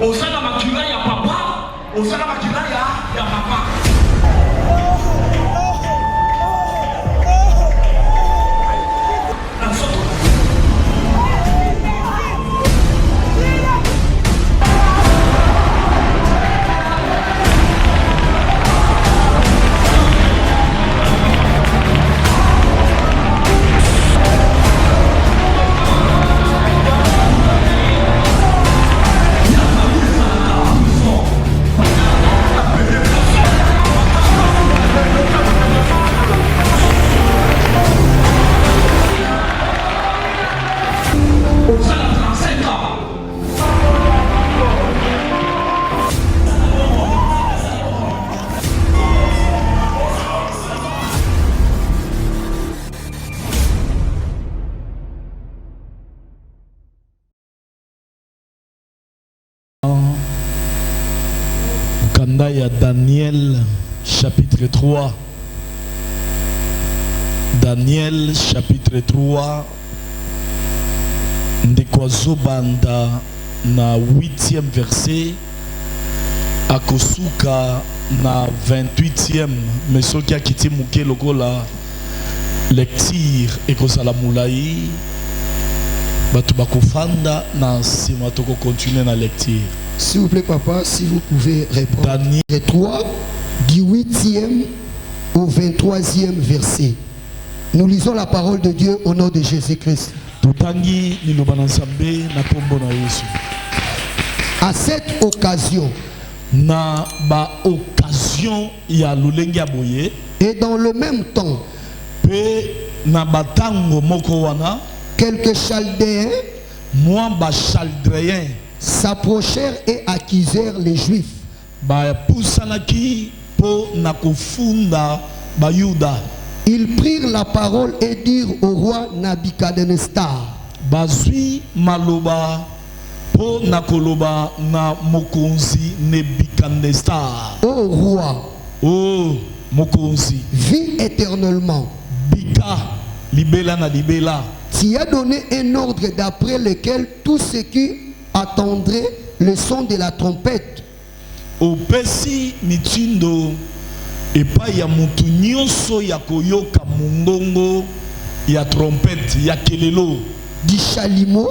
Osana makila ya papa, osana makila ya papa. Daniel chapitre 3. Daniel chapitre 3. Ndekwazo banda na 8e verset. Akosuka na 28e. Mais ce qui a quitté Mouké Logola. Lecture et Kozala Moulaï. Batu bakofanda na sima toko continuer na lecture. S'il vous plaît, papa, si vous pouvez répondre. Daniel 3, du 8e au 23e verset. Nous lisons la parole de Dieu au nom de Jésus-Christ. À cette occasion, na ba occasion ya lulengi aboye, et dans le même temps, pe na batango moko wana, quelques Chaldéens, moi ba Chaldéens, s'approchèrent et accusèrent les Juifs. Ba pusanaki po na kufunda ba Yuda. Ils prirent la parole et dirent au roi Nabuchodonosor. Bazui maloba po na koloba na mokonzi Nebuchadnezzar. Ô roi, oh mokonzi, vis éternellement. Bika libela na libela. Tu as donné un ordre d'après lequel tout ce qui attendrait le son de la trompette. Au pesi mitindo epa ya mutu nyonso ya koyoka mungongo ya trompette ya kelelo, du chalumeau,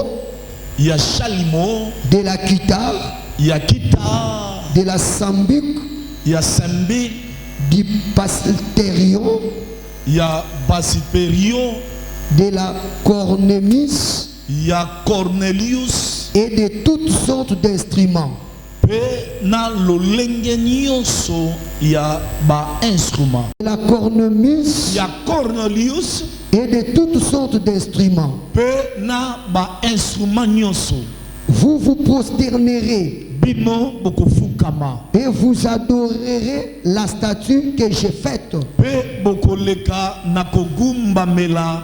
ya chalimo, de la guitare, ya kita, de la sambuc, ya sambi, du pasterion, ya basiperio, de la cornemuse, ya Cornelius, et de toutes sortes d'instruments. pe na lolenge nyonso ya ba instrument. De la cornemuse, Ya Cornelius, et de toutes sortes d'instruments. pe na ba instrument nyonso. Vous vous prosternerez Bino bokofukama. et vous adorerez la statue que j'ai faite. Pe bokoleka nakogumba mela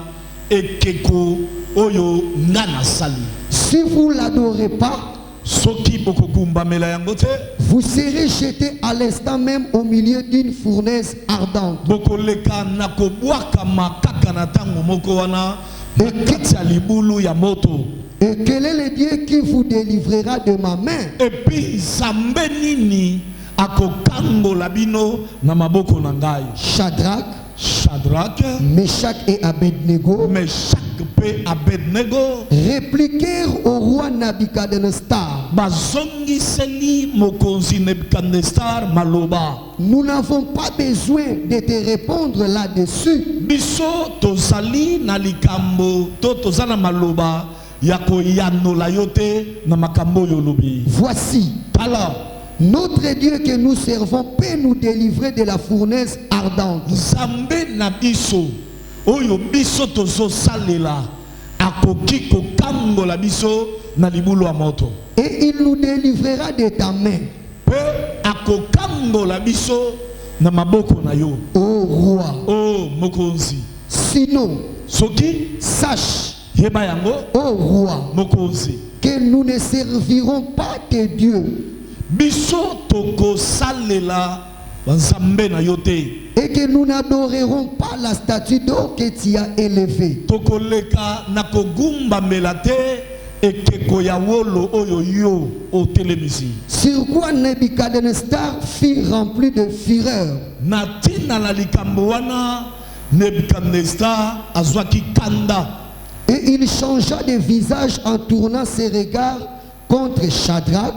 ekeko oyo ngana sali. Si vous ne l'adorez pas, Soki bokogumba mela yangote, vous serez jeté à l'instant même au milieu d'une fournaise ardente. bokoleka nakobwaka makaka na tango moko wana na kati ya libulu ya moto. Et quel est le Dieu qui vous délivrera de ma main? Et puis zambe nini akokangola bino na maboko na ngai. Shadrach, Shadrach, Meshach et Abednego Meshach pe Abednego répliquèrent au roi Nabuchodonosor. bazongiseli mokonzi Nebuchadnezzar maloba. Nous n'avons pas besoin de te répondre là-dessus. Biso tozali na likambo to tozana maloba ya koyanola yote na makambo yolobi. Voici, Tala notre Dieu que nous servons peut nous délivrer de la fournaise ardente. Zambe na biso oyo biso tozo salela akoki kokangola biso na libulu ya moto. Et il nous délivrera de ta main. Pe akokangola biso na maboko na yo. Ô roi, Oh mokonzi. sinon, Soki sache, yeba yango ô roi, mokonzi. que nous ne servirons pas tes dieux Biso toko salela banzambe na yote. et que nous n'adorerons pas la statue d'or que tu as élevée. Tokoleka na kogumba melate ekeko ya wolo oyo yo o telemisi. Sur quoi Nebuchadnezzar fut rempli de fureur. Na tina la likambo wana Nebuchadnezzar azwaki kanda. Et il changea de visage en tournant ses regards contre Shadrach,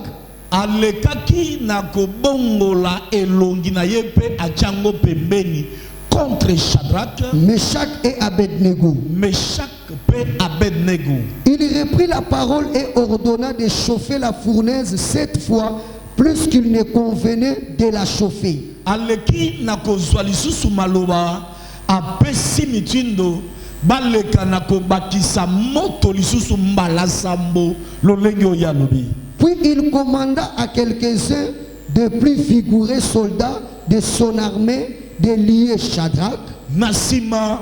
Alekaki na kobongola elongi na ye pe achango pembeni contre Shadrach, Meshach et Abednego. Meshach pe Abednego. Il reprit la parole et ordonna de chauffer la fournaise 7 fois plus qu'il ne convenait de la chauffer. Aleki na kozwa lisusu maloba apesi mitindo baleka na kobakisa moto lisusu mbala sambo lolenge oyalobi. Puis il commanda à quelques-uns de plus vigoureux soldats de son armée de lier Shadrach, Nasima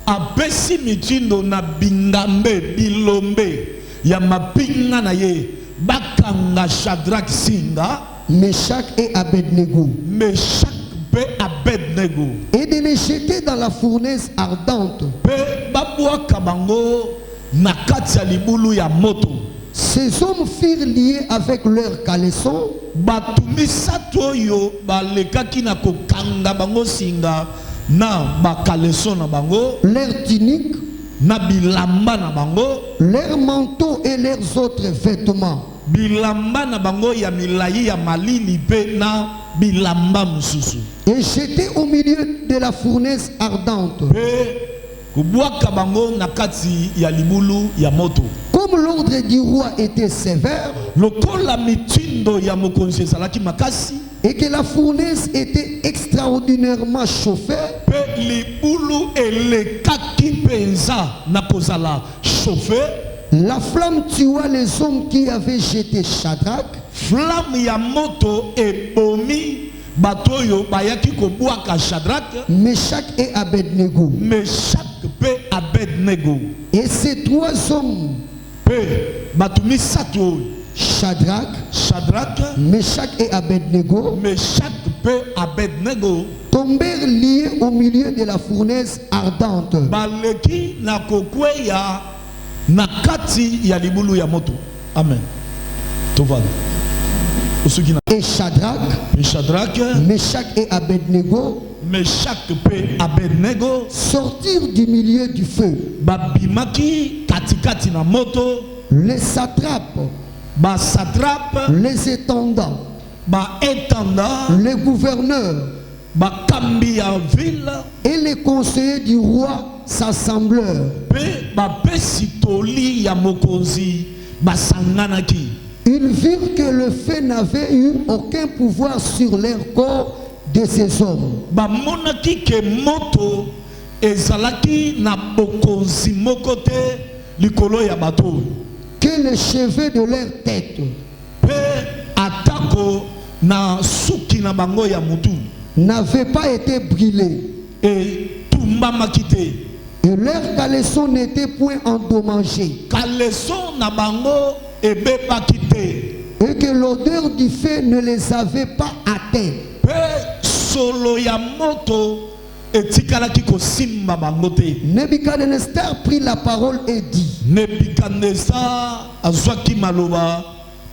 apesi mitindo na bingambe bilombe ya mapinga na ye bakanga Shadrach singa, Meshach et Abednego, Meshach pe Abednego, et de les jeter dans la fournaise ardente. pe babwaka bango na kati ya libulu ya moto. Ces hommes furent liés avec leurs caleçons, Batu misato oyo balekaki na kokanga bango singa na bakaleso na bango, leurs tuniques, na bilamba na bango, leurs manteaux et leurs autres vêtements. bilamba na bango ya milayi ya malili pe na bilamba mususu. Et jetés au milieu de la fournaise ardente. Pe kubwaka bango na kati ya libulu ya moto. Comme l'ordre du roi était sévère Lokola mitindo ya mokonzi ezalaki makasi, et que la fournaise était extraordinairement chauffée, pe libulu elekaki penza na kozala chauffe, la flamme tua les hommes qui avaient jeté Shadrach, flamme ya moto ebomi batoyo bayaki kobwaka Shadrach, Meshach et Abednego. Meshach pe Abednego. Et ces 3 hommes, Pe batu misato oyo, Shadrach, Shadrach, Meshach et Abednego, Meshach pe Abednego, tombèrent liés au milieu de la fournaise ardente. baleki na kokweya na kati ya libulu ya moto. Amen. Tovana. Osuki na Et Shadrach, pe Shadrach, Meshach et Abednego Meshach pe Abednego sortirent du milieu du feu. babimaki katikati na moto, Les satrapes, ba satrape, les étendants, ba etanda, les gouverneurs ba kambi ya ville et les conseillers du roi s'assemblèrent. pe ba pesitoli ya mokonzi basanganaki. Ils virent que le feu n'avait eu aucun pouvoir sur leur corps de ces hommes. Bamonaki ke moto ezalaki na bokonzi moko te likolo ya bato, Que les cheveux de leur tête pe atako na suki na bango ya mutu n'avaient pas été brûlés etumbamaki te, et leurs caleçons n'étaient point endommagés, kaleso na bango ebebaki te, et que l'odeur du feu ne les avait pas atteints. pe solo ya moto etikalaki kosimba bango te. Nebuchadnezzar prit la parole et dit, Nebukadnezar azwaki maloba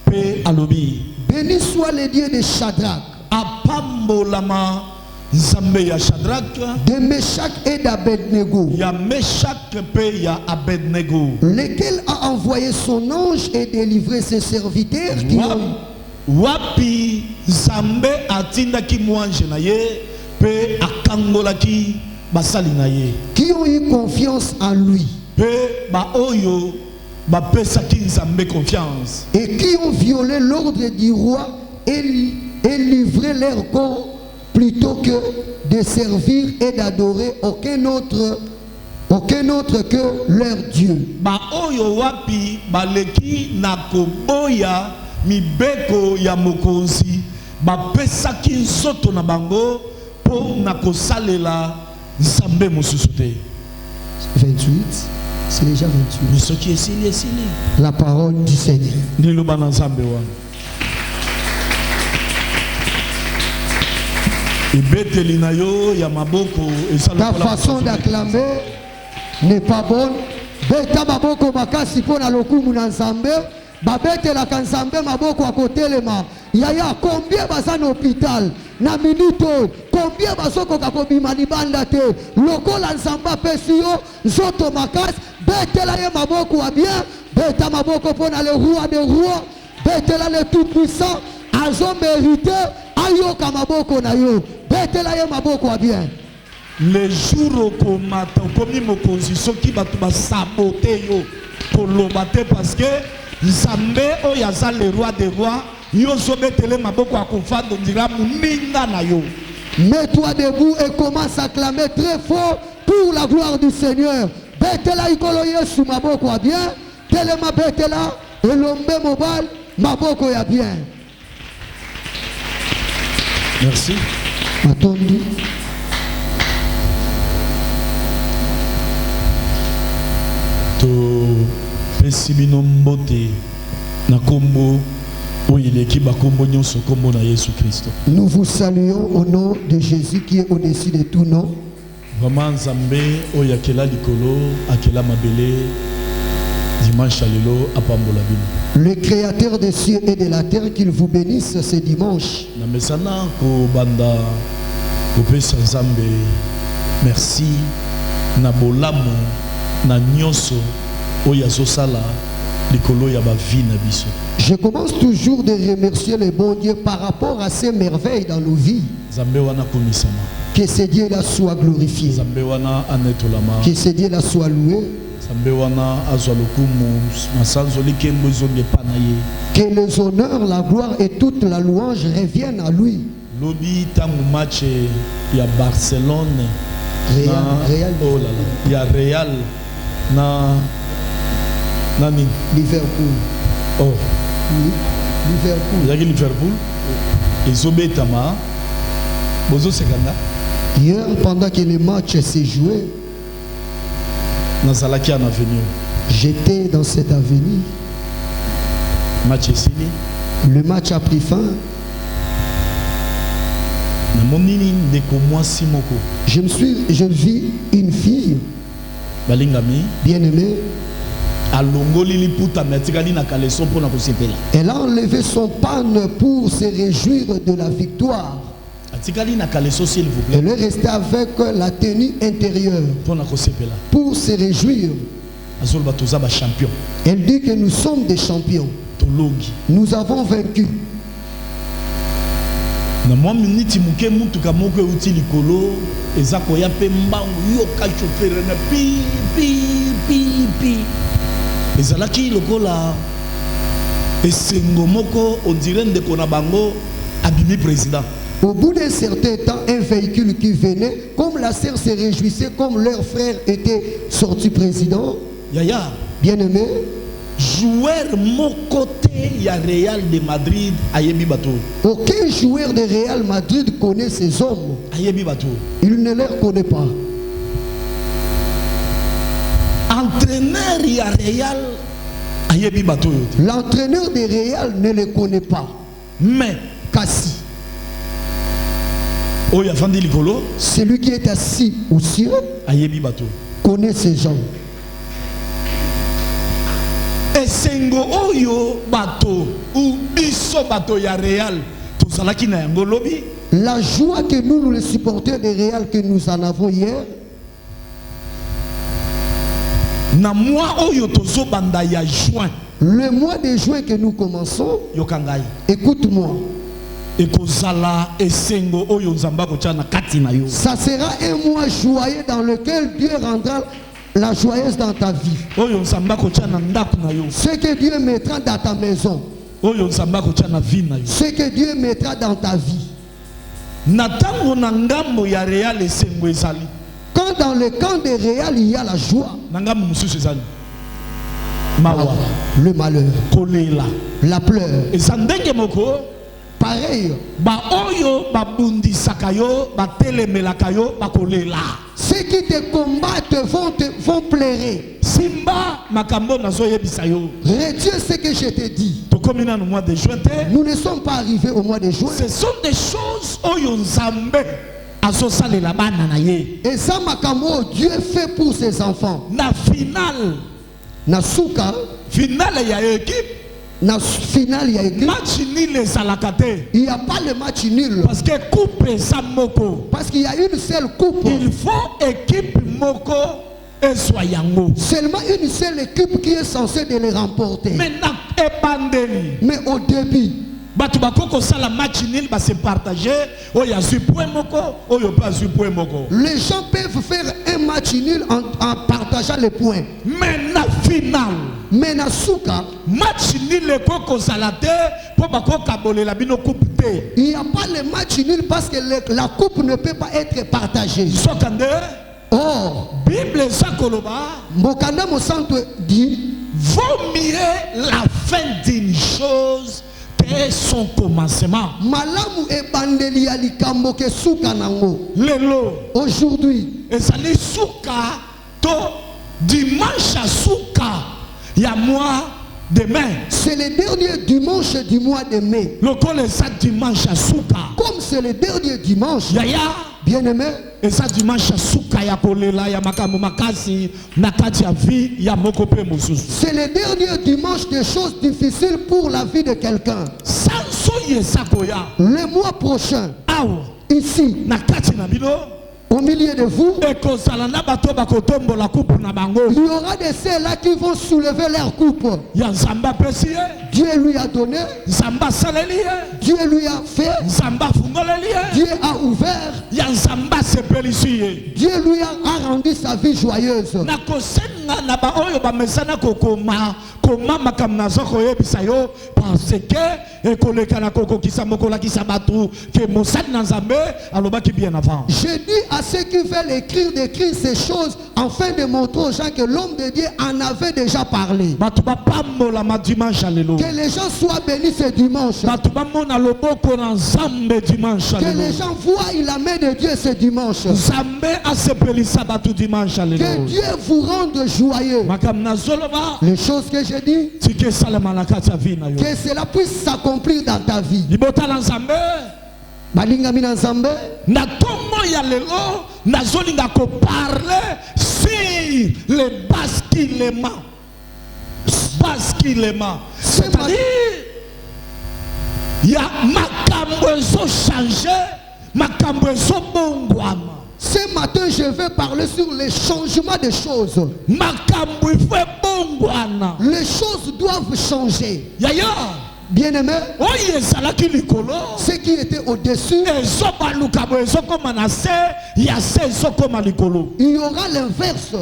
pe alobi, béni soit le Dieu de Shadrach, apambolama nzambe ya Shadrach, de Meshach et d'Abednego, ya Meshach pe ya Abednego, lequel a envoyé son ange et délivré ses serviteurs wapi nzambe atindaki mwanje na ye pe akangolaki basali na ye, qui ont eu confiance en lui pe ba oyo bapesaki nzambe confiance, et qui ont violé l'ordre du roi et livré leur corps plutôt que de servir et d'adorer aucun autre que leur Dieu. ba oyo wapi baleki na koboya mibeko ya mokonzi bapesaki nzoto na bango po na kosalela nzambe mosusu te. 28, c'est déjà 28. Mais ce qui est esili esili La parole du Seigneur. liloba na nzambe wana ebeteli na yo ya maboko Ta façon d'acclamer n'est pas bonne. beta maboko makasi pona lokumu na nzambe babete la kanzambe maboko à côté le ma yaya combien baza na hôpital na minute combien basoko kakobima libanda te lokola nzamba pesio zoto makasi betela ye maboko à bien beta maboko pona le roi des rois betela le tout puissant azo mérité ayoka maboko na yo betela ye maboko à bien. Le jour où matin comme mokonzi soki bato ba saboter yo kolobate parce que Nzambe o yaza le roi des rois yo so betele maboko akofanda ndira muninga na yo. Mets-toi debout et commence à clamer très fort pour la gloire du Seigneur. Betela ikolo Yesu maboko ya bien telema betela elombe mobile maboko ya bien. Merci. Attendu. To pesibino mbote na kombo oyeleki bakombo nyonso kombo na Yesu Kristo. Nous vous saluons au nom de Jésus qui est au-dessus de tout nom. Vraiment Nzambe oyakela likolo akela mabele dimanche alelo apambola bino. Le créateur des cieux et de la terre, qu'il vous bénisse ce dimanche. Na mesana ko banda ko pesa Nzambe merci na bolamu na nyonso oyazo sala likolo ya ba vie na biso. Je commence toujours de remercier le bon Dieu par rapport à ces merveilles dans nos vies. Nzambe wana komisama. Que ce Dieu-là soit glorifié. Nzambe wana anetolama. Que ce Dieu-là soit loué. Nzambe wana azwa lokumu masanzo likembo zonge pana ye. Que les honneurs, la gloire et toute la louange reviennent à lui. Lobi tangu match ya Barcelone Real. Oh là là. Ya Real na nani Liverpool. oh Oui. Liverpool. yaki Liverpool ezobetama bozo sekanda Hier, pendant que le match s'est joué, nazalaki en avenue j'étais dans cette avenue. match esili Le match a pris fin. namonini ndeko mwasi moko Je vis une fille balingami bien-aimée. alongoli liputa me atikali na kaleso mpona kosepela. Elle a enlevé son panne pour se réjouir de la victoire. atikali na kaleso s'il vous plaît Elle est restée avec la tenue intérieure mpona kosepela. pour se réjouir. azoloba toza ba champion Elle dit que nous sommes des champions. tolongi Nous avons vaincu. na mwa miniti moke mutuka moko euti likolo eza koya mpe mbangu yoka chofere na pi pi pi pi ezalaki lokola esengo moko ondire ndeko na bango abimi président. Au bout d'un certain temps, un véhicule qui venait, comme la sœur se réjouissait, comme leur frère était sorti président, yaya bien-aimé, joueur moko te ya Real de Madrid ayebi bato aucun joueur de Real Madrid connaît ces hommes. ayebi bato Il ne les connaît pas. entraîneur ya Real ayebi bato yo te. L'entraîneur de Real ne les connaît pas. mais Kassi, oyo afandi likolo celui qui est assis aux cieux, ayebi bato connaît ces gens. esengo oyo bato ou biso bato ya Real tozalaki na yango lobi La joie que nous, les supporters de Real, que nous en avons hier, na mwa oyo tozobanda ya juin le mois de juin que nous commençons, yoka ngai écoute-moi, ekozala esengo oyo nzambe akotia na kati na yo ça sera un mois joyeux dans lequel Dieu rendra la joyeuse dans ta vie. oyo nzambe akotia na ndako na yo Ce que Dieu mettra dans ta maison, oyo nzambe akotia na vie na yo ce que Dieu mettra dans ta vie. na ntango na ngambo ya Real esengo ezali Quand dans le camp de Real, il y a la joie, na ngambo mosusu ezali mawa le malheur, kolela la pleure. eza ndenge moko Pareil, ba oyo babundisaka yo batelemelaka yo bakolela ceux qui te combattent vont pleurer. simba makambo nazoyebisa yo Retiens ce que je te dis. tokomi na no mois de juin te. Nous ne sommes pas arrivés au mois de juin. Ce sont des choses oyo nzambe azosalela bana na ye Et ça, Makamo, Dieu fait pour ses enfants. na final na suka finale ya équipe na finale ya équipe match nul ezalaka te. il n'y a pas le match nul Parce que coupe eza moko. parce qu'il y a une seule coupe. Il faut équipe moko ezwa yango. Seulement une seule équipe qui est censée de les remporter. Mais na ebandeli Mais au début, bato bakoko sala match nul ba se partager oyo azwi point moko oyo pa azwi point moko. les gens peuvent faire un match nul en partageant les points. Mais na finale Mais na suka, match nul ekoko zala te po bakoka bolela bino coupe te. il n'y a pas le match nul parce que la coupe ne peut pas être partagée. Sokande Or, Bible eza koloba Mbokanda Mosanto dit, vaut mieux la fin d'une chose que son commencement. malamu ebandeli ya likambo ke suka nango. Lelo Aujourd'hui, ezali suka to dimanche à suka ya mois demain. c'est le dernier dimanche du mois de mai. Lokolo eza dimanche à suka. Comme c'est le dernier dimanche, Yaya bien-aimé, eza dimanche à suka ya kolela ya makambo makasi na kati ya vie ya moko pe mosusu. c'est le dernier dimanche des choses difficiles pour la vie de quelqu'un. Sanso yeza koya Le mois prochain, awa ici, na kati na bino au milieu de vous, ekozala na bato bakotombola coupe na bango il y aura des ceux-là qui vont soulever leur coupe. ya nzambe apesi ye, Dieu lui a donné, nzambe asaleli ye, Dieu lui a fait, nzambe afungoleli ye, Dieu a ouvert, ya nzambe asepelisi ye. Dieu lui a rendu sa vie joyeuse. Na kosenga na baoyo bamesana kokoma koma makambo nazo koyebisa yo parce que ekoleka na kokokisa mokolakisa bato ke mosali na nzambe alobaki bien avant. Je dis à ceux qui veulent écrire d'écrire ces choses afin de montrer aux gens que l'homme de Dieu en avait déjà parlé. Bato bapambola ma dimanche à lelo, Que les gens soient bénis ce dimanche. bato bamona loboko na nzambe dimanche à Que les lelo, gens voient la main de Dieu ce dimanche. nzambe asepelisa bato dimanche à Que lelo. Dieu vous rende joyeux. Makambo nazoloba Les choses que je dis, tike esalema na kati ya vie na yo. que cela puisse s'accomplir dans ta vie. Libota na nzambe Balingami na Nzambe, na ntongo ya lelo nazolinga koparle sur le basculement. Basculement, c'est-à-dire ya makambo ezochange, makambo ezobongwama, ce matin je vais parler sur les changements de choses. makambo ifo ebongwana. Les choses doivent changer. Yaya Bien-aimé, oyo ezalaki likolo ce qui était au-dessus, ezobaluka boye ezokoma na se ya se ezokoma likolo. il y aura l'inverse.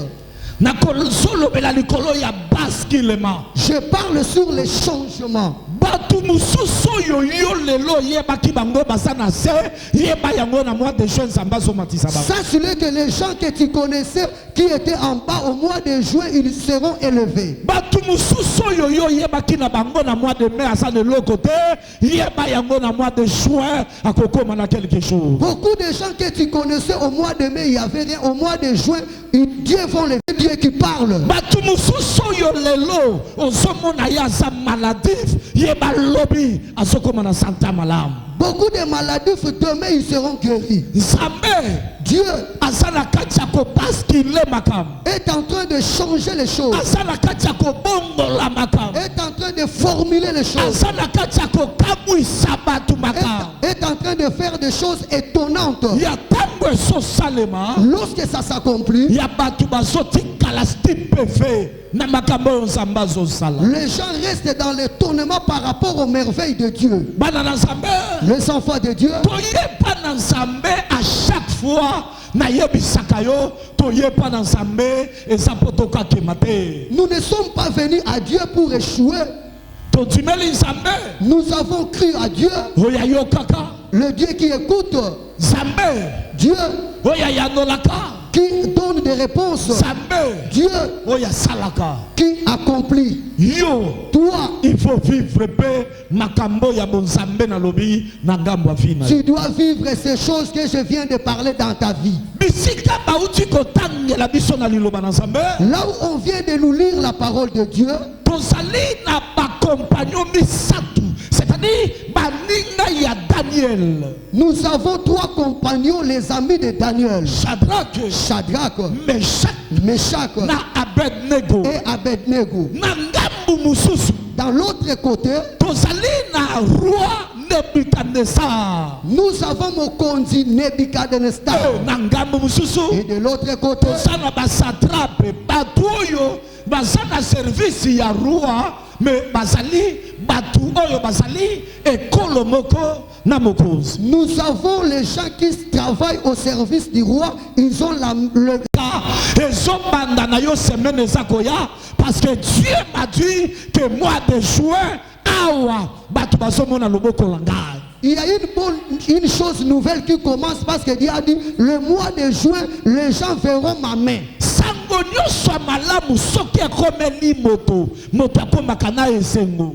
nakozolobela likolo ya basculement. Je parle sur les changements. bato mosusu oyo yo lelo yebaki bango baza na se yeba yango na mois de juin nzambe azomatisa bango. Sache-le que les gens que tu connaissais qui étaient en bas au mois de juin, ils seront élevés. bato mosusu oyo yo yebaki na bango na mois de mai aza leloko te yeba yango na mois de juin akokoma na quelque chose. Beaucoup de gens que tu connaissais au mois de mai, il n'y avait rien. Au mois de juin, Dieu vont les Dieu qui parle. bato mosusu oyo lelo ozomona ye aza maladif yeba lobi azokoma na santa malamu. Beaucoup de maladies, demain ils seront guéris. nzambe Dieu aza na kati ya kobaskile makambo, est en train de changer les choses. aza na kati ya kobongola makambo, Est en train de formuler les choses. aza na kati ya kokamwisa bato makambo. Est en train de faire des choses étonnantes. ya ntango ezosalema Lorsque ça s'accomplit, ya bato bazotikala stupéfait na makambo oyo nzambe azosala. les gens restent dans l'étonnement par rapport aux merveilles de Dieu. bana na nzambe Les enfants de Dieu, toyeba na nzambe à chaque fois nayebisaka yo toyeba na nzambe eza mpo tokakema te. nous ne sommes pas venus à Dieu pour échouer. tondimeli nzambe Nous avons cru à Dieu, oyo ayokaka, le Dieu qui écoute, nzambe Dieu oyo ayandolaka, qui donne des réponses, nzambe Dieu oyo asalaka. qui accomplit. Yo Toi, il faut vivre pe makambo ya bonzambe na lobi na ngambo ya vie na yo. tu dois vivre ces choses que je viens de parler dans ta vie. bisika bauti kotangela biso na liloba na nzambe Là où on vient de nous lire la parole de Dieu, tozali na bakompagnon misatu, c'est-à-dire baninga ya Daniel. Nous avons 3 compagnons, les amis de Daniel. Shadrach, Meshach na Abednego. et Abednego. Na ngambu mususu. Dans l'autre côté, tozali na roi Nebuchadnezzar. nous avons Mokonzi Nebuchadnezzar. Na ngambu mususu. Et de l'autre côté, tozana basatrape batu oyo bazana service ya roi mais bazali batu oyo bazali ekolo moko na mokonzi. nous avons les gens qui travaillent au service du roi. Ils ont le ezobanda na yo semaine ezakoya parce que Dieu m'a dit que mois de juin awa batu bazomona loboko la ngai. Il y a une chose nouvelle qui commence parce que Dieu a dit le mois de juin, les gens verront ma main.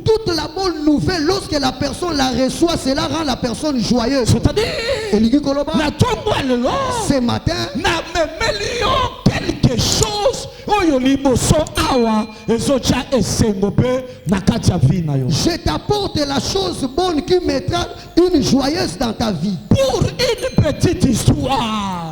Toute la bonne nouvelle, lorsque la personne la reçoit, cela rend la personne joyeuse. Ce matin, quelque chose je t'apporte la chose bonne qui mettra une joyeuse dans ta vie. Pour une petite histoire,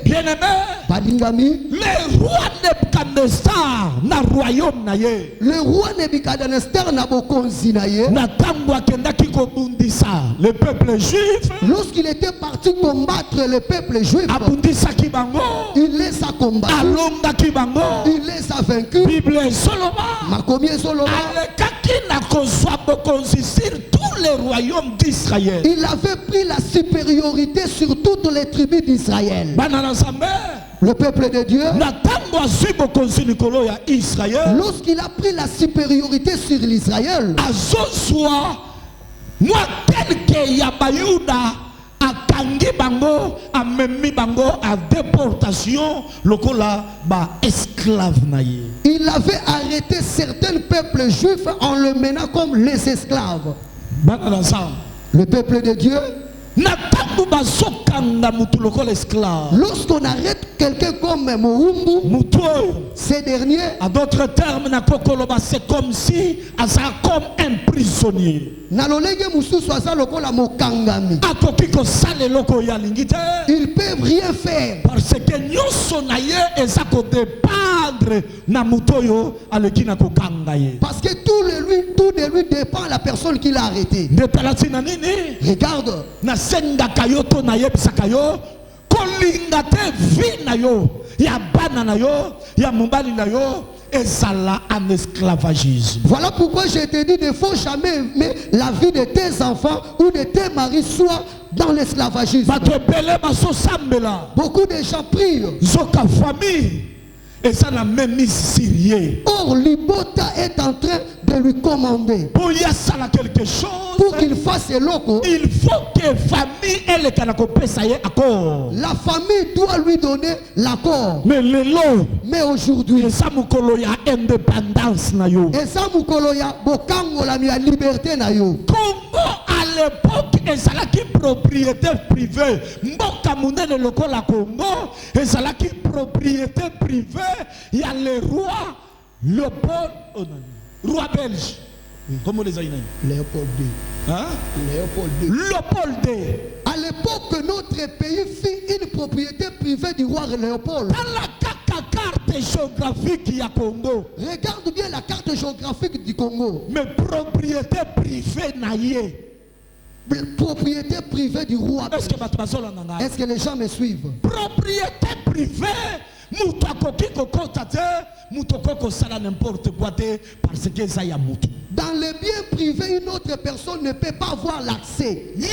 bien aimé, le roi Nebuchadnezzar na royaume na ye. Le roi Nebuchadnezzar n'a bokonzi na ye. Na tango akendaki kobundisa le peuple juif. Lorsqu'il était parti combattre le peuple juif, abundisaki bango. Il les a combattus. Alongaki bango. Il les a vaincus. Bible Solomon. Makomi Solomon. Alekaki na kozwa bokonzi sur tous les royaumes d'Israël. Il avait pris la supériorité sur toutes les tribus d'Israël. Le peuple de Dieu, lorsqu'il a pris la supériorité sur l'Israël, moi tel que Yabayuda akangi bango amemi bango à déportation lokola ba esclave naye. Il avait arrêté certains peuples juifs en le menant comme les esclaves. Le peuple de Dieu, lorsqu'on arrête quelqu'un comme Moumbu, ces derniers, à d'autres termes, c'est comme si comme un prisonnier. Il peut rien faire. Parce que nous sommes parce que tout de lui dépend de la personne qui l'a arrêté. Regarde. En esclavagisme. Voilà pourquoi je te dis, il ne faut jamais aimer la vie de tes enfants ou de tes maris soit dans l'esclavagisme. Beaucoup de gens prient. Et ça n'a même Syrie. Or, Libota est en train de lui commander. Pour y a quelque chose. Pour qu'il fasse loco. Il faut que famille et le canapé paye accord. La famille doit lui donner l'accord. Mais le lot. Mais aujourd'hui. Et ça mukoloya indépendance na yo. Et ça mukoloya bokango la mi liberté na yo. Congo à l'époque et ça là qui propriété privée. Mboka munene lokola Congo et ça là qui propriété privée. Il y a le roi Léopold, roi belge. Comment les a dit? Léopold II. Hein? Léopold II. À l'époque, notre pays fit une propriété privée du roi Léopold. Dans la carte géographique du Congo. Regarde bien la carte géographique du Congo. Mais propriété privée naïe. Propriété privée du roi. Est-ce que les gens me suivent? Propriété privée. N'importe quoi parce que ça y a moutou. Dans les biens privés, une autre personne ne peut pas avoir l'accès. Yo,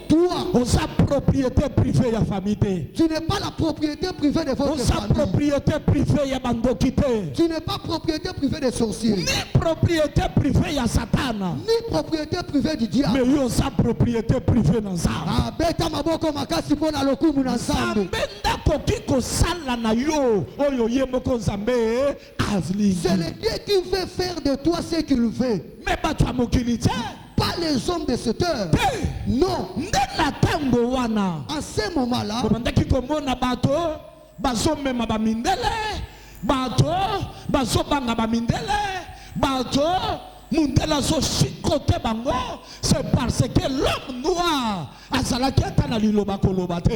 toi, on sa propriété privée ya famille. Tu n'es pas la propriété privée de votre famille. Propriété privée ya bandokité. Tu n'es pas propriété privée des sorciers. Ni propriété privée ya Satan. Ni propriété privée du diable. Mais yo sa propriété privée dans ça. Ah, beta maboko makasi pona lokumu na nzambe. Sambenda kokiko sala na yo. Oyo yemoko nzambe. C'est le Dieu qui veut faire de toi ce qu'il veut. Mais pas toi mobilité. Pas les hommes de cette heure. Non. En ce moment-là, mundela zo chicoté bango, c'est parce que l'homme noir azalaki atana liloba koloba te.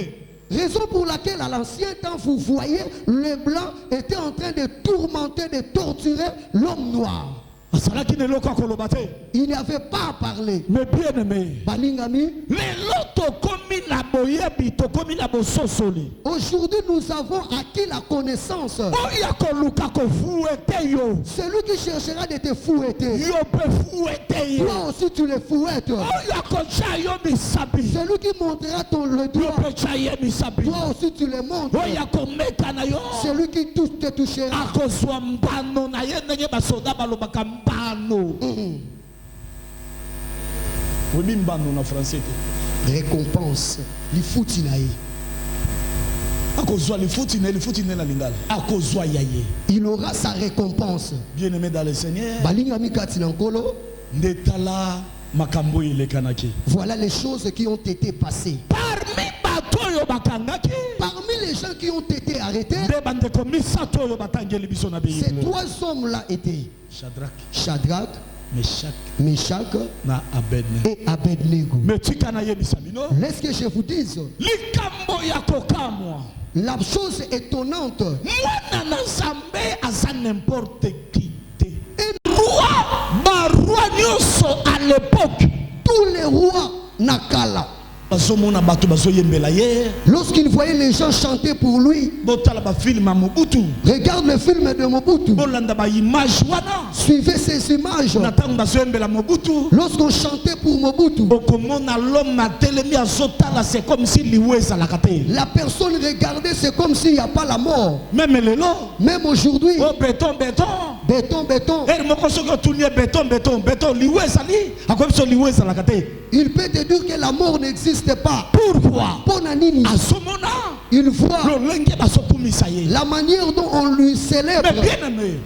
Raison pour laquelle à l'ancien temps, vous voyez, les blancs étaient en train de tourmenter, de torturer l'homme noir. Il n'y avait pas à parler. Mais bien aimé, Balingami, aujourd'hui nous avons acquis la connaissance. Celui qui cherchera de te fouetter, toi aussi tu le fouettes. Celui qui montrera ton le doigt, toi aussi tu le montres. Celui qui te touchera. Récompense. Il aura sa récompense. Bien-aimé dans le Seigneur, voilà les choses qui ont été passées. Parmi les gens qui ont été arrêtés, ces trois hommes-là étaient Shadrach, Meshach et Abednego. Laisse que je vous dise, la chose étonnante, à l'époque, tous les rois Nakala, lorsqu'il voyait les gens chanter pour lui, regarde le film de Mobutu, suivez ces images. Lorsqu'on chantait pour Mobutu, la personne regardait, c'est comme s'il n'y a pas la mort. Même aujourd'hui, béton. Il peut te dire que la mort n'existe pas. Pourquoi? Il voit la manière dont on lui célèbre. Mais bien aimé,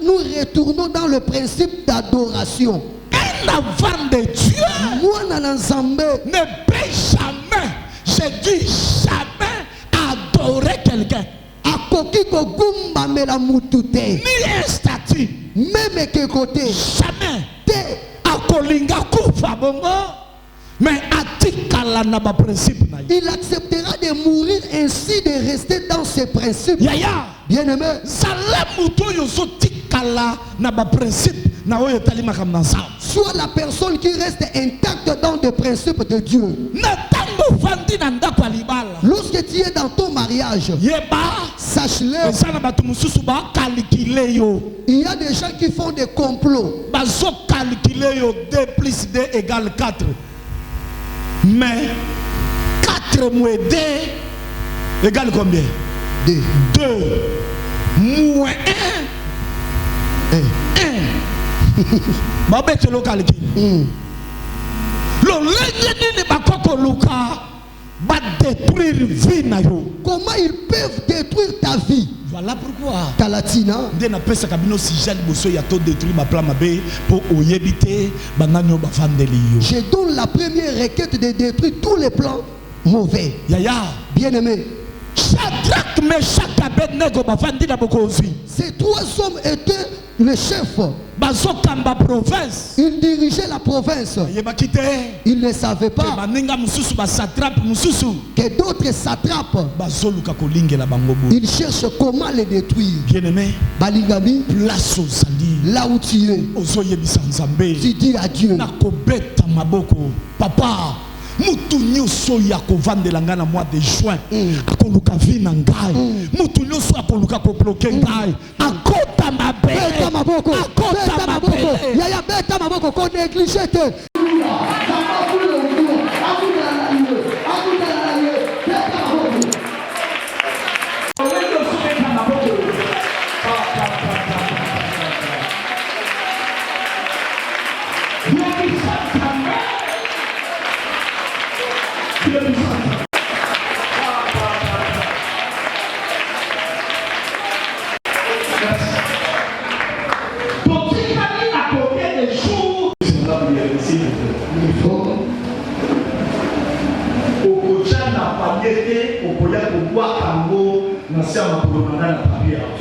nous retournons dans le principe d'adoration. Un enfant de Dieu ne peut jamais, je dis jamais, adorer quelqu'un. Ni un statut. Même que côté. Jamais. Mais il acceptera de mourir ainsi, de rester dans ses principes. Bien aimé. Soit la personne qui reste intacte dans les principes de Dieu. Lorsque tu es dans ton mariage, sache-le, il y a des gens qui font des complots. 2 + 2 = 4. Mais 4 moins 2 égale combien? 2. 2 moins 1. 1. Le comment ils peuvent détruire ta vie? Voilà pourquoi Talatina, je donne la première requête de détruire tous les plans mauvais. Bien aimé, Shadrach, Meshach, Abednego, ces trois hommes étaient le chef. Ils dirigeaient la province. Ils ne savaient pas que d'autres satrapes, ils cherchent comment les détruire. Bien-aimé, Balingami, place aux alliés, là où tu es, tu dis à Dieu, papa, mutu nyoso ya kovandela nga na mois de juin akoluka vi na ngai mutu nyoso akoluka ko bloquer ngai akota mabele beta maboko yaya beta maboko ko négliger te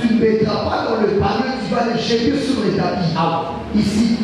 Tu ne mettras pas dans le panier, tu vas les jeter sur les tapis. Ici.